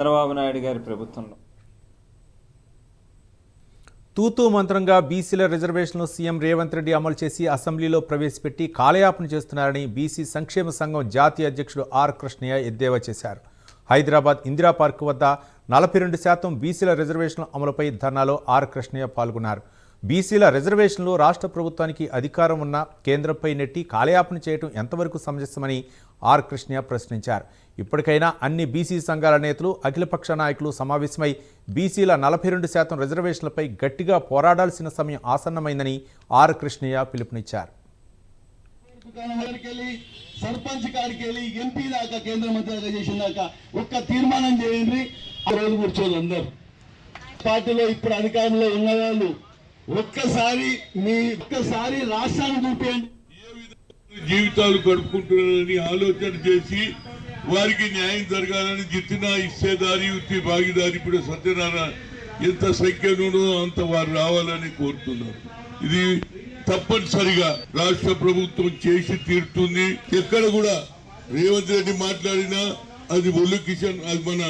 చంద్రబాబు నాయుడు గారి ప్రభుత్వంలో తూతూ మంత్రంగా బీసీల రిజర్వేషన్లు సీఎం రేవంత్ రెడ్డి అమలు చేసి అసెంబ్లీలో ప్రవేశపెట్టి కాలయాపన చేస్తున్నారని బీసీ సంక్షేమ సంఘం జాతీయ అధ్యక్షుడు ఆర్ కృష్ణయ్య ఎద్దేవా చేశారు. హైదరాబాద్ ఇందిరా పార్క్ వద్ద 42% బీసీల రిజర్వేషన్ల అమలుపై ధర్నాలో ఆర్ కృష్ణయ్య పాల్గొన్నారు. బీసీల రిజర్వేషన్లు రాష్ట్ర ప్రభుత్వానికి అధికారం ఉన్న కేంద్రంపై నెట్టి కాలయాపన చేయడం ఎంతవరకు సమంజసమని ఆర్ కృష్ణయ్య ప్రశ్నించారు. ఇప్పటికైనా అన్ని బీసీ సంఘాల నేతలు అఖిలపక్ష నాయకులు సమావేశమై బీసీల 42% రిజర్వేషన్లపై గట్టిగా పోరాడాల్సిన సమయం ఆసన్నమైందని ఆర్ కృష్ణయ్య పిలుపునిచ్చారు. సర్పంచ్ కాడికి వెళ్ళి ఎంపీ దాకా కేంద్ర మంత్రి దాకా చేసిన దాకా ఒక్క తీర్మానం చేయండి. ఆ రోజు కూర్చోదు అందరు పార్టీలో ఇప్పుడు అధికారంలో ఉన్న వాళ్ళు ఒక్కసారి రాష్ట్రాన్ని చూపేయండి. జీవితాలు గడుపుకుంటున్నారని ఆలోచన చేసి వారికి న్యాయం జరగాలని జిత్తిన ఇచ్చేదారి ఉత్తి భాగీదారి ఇప్పుడు సత్యనారాయణ ఎంత సంఖ్యలోనో అంత వారు రావాలని కోరుతున్నారు. ఇది తప్పనిసరిగా రాష్ట్ర ప్రభుత్వం చేసి తీరుతుంది. ఎక్కడ కూడా రేవంత్ రెడ్డి మాట్లాడినా అది ఒళ్ళు కిషన్, అది మన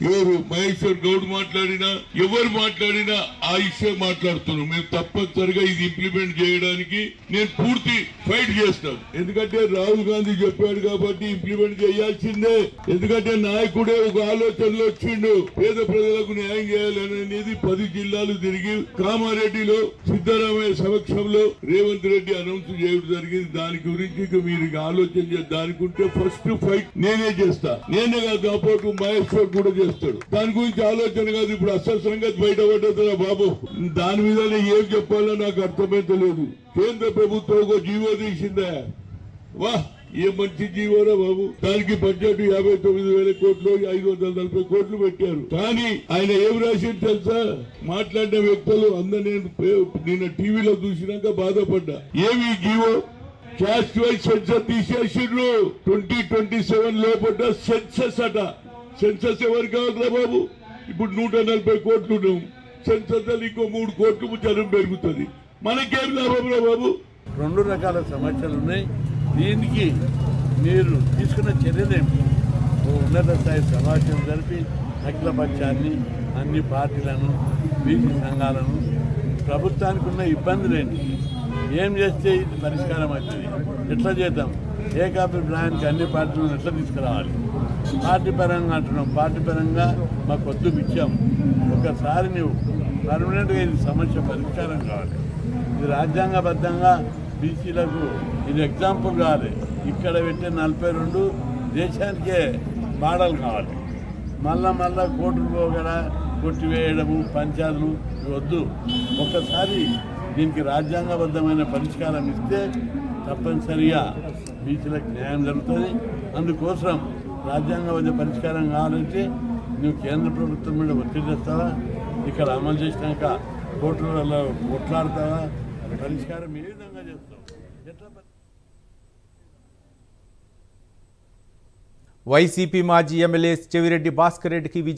ఎవరు మహేశ్వర్ గౌడ్ మాట్లాడినా ఎవరు మాట్లాడినా ఆ ఇష్యూ మాట్లాడుతున్నాం. మేము తప్పనిసరిగా ఇది ఇంప్లిమెంట్ చేయడానికి నేను పూర్తి ఫైట్ చేస్తాను. ఎందుకంటే రాహుల్ గాంధీ చెప్పాడు కాబట్టి ఇంప్లిమెంట్ చేయాల్సిందే. ఎందుకంటే నాయకుడే ఒక ఆలోచనలో వచ్చిండు పేద ప్రజలకు న్యాయం చేయాలనేది 10 జిల్లాలు తిరిగి కామారెడ్డిలో సిద్ధరామయ్య సమక్షంలో రేవంత్ రెడ్డి అనౌన్స్ చేయడం జరిగింది. దాని గురించి మీరు ఆలోచన చేసి దానికి ఉంటే ఫస్ట్ ఫైట్ నేనే చేస్తా. నేనే కాదు కాకపోతే మహేశ్వర్ కూడా చేస్తాడు. దాని గురించి ఆలోచన కాదు. ఇప్పుడు అసలు సంగతి బయటపడ్డా బాబు, దాని మీద ఏం చెప్పాలో నాకు అర్థమైతే లేదు. కేంద్ర ప్రభుత్వం ఒక జీవో తీసిందా, వా ఏ మంచి జీవోరా బాబు. దానికి బడ్జెట్ 59,000 కోట్లు 540 కోట్లు పెట్టారు. కానీ ఆయన ఏం రాసింది తెలుసా? మాట్లాడిన వ్యక్తులు అందరు నిన్న టీవీలో చూసినాక బాధపడ్డా. ఏమి జీవో క్యాస్ట్ వైజ్ సెన్సస్ తీసేసిండ్రు. 2027 లోపల సెన్సస్ అట. సెన్సస్ ఎవరు కావాలరా బాబు? ఇప్పుడు 140 కోట్లు ఉన్నాం. సెన్సస్ ఇంకో 3 కోట్లు జనం పెరుగుతుంది. మనకేం లాభంరా బాబు? 2 రకాల సమస్యలు ఉన్నాయి. దీనికి మీరు తీసుకున్న చర్యలేమి? ఉన్నత స్థాయి సమావేశం జరిపి అఖిల పక్షాన్ని, అన్ని పార్టీలను, బీసీ సంఘాలను, ప్రభుత్వానికి ఉన్న ఇబ్బందులేంటి, ఏం చేస్తే ఇది పరిష్కారం అవుతుంది, ఎట్లా చేద్దాం, ఏకాభిప్రాయానికి అన్ని పార్టీలను ఎట్లా తీసుకురావాలి, పార్టీ పరంగా అంటున్నాం. పార్టీ పరంగా మాకు వద్దు ఇచ్చాం. ఒకసారి నువ్వు పర్మనెంట్గా ఇది సమస్య పరిష్కారం కావాలి. ఇది రాజ్యాంగబద్ధంగా బీసీలకు ఇది ఎగ్జాంపుల్ కావాలి. ఇక్కడ పెట్టే 42 దేశానికే మోడల్ కావాలి. మళ్ళా కోర్టులు పోగడ కొట్టివేయడము, పంచాయతీలు వద్దు. ఒక్కసారి దీనికి రాజ్యాంగబద్ధమైన పరిష్కారం ఇస్తే తప్పనిసరిగా బీసీలకు న్యాయం జరుగుతుంది. అందుకోసం రాజ్యాంగబద్ధ పరిష్కారం కావాలంటే నువ్వు కేంద్ర ప్రభుత్వం మీద ఒత్తిడి చేస్తావా, ఇక్కడ అమలు చేసినాక కోర్టులలో కొట్లాడతావా, పరిష్కారం ఏ విధంగా చేస్తావు? వైసీపీ మాజీ ఎమ్మెల్యే చెవిరెడ్డి భాస్కర్ రెడ్డికి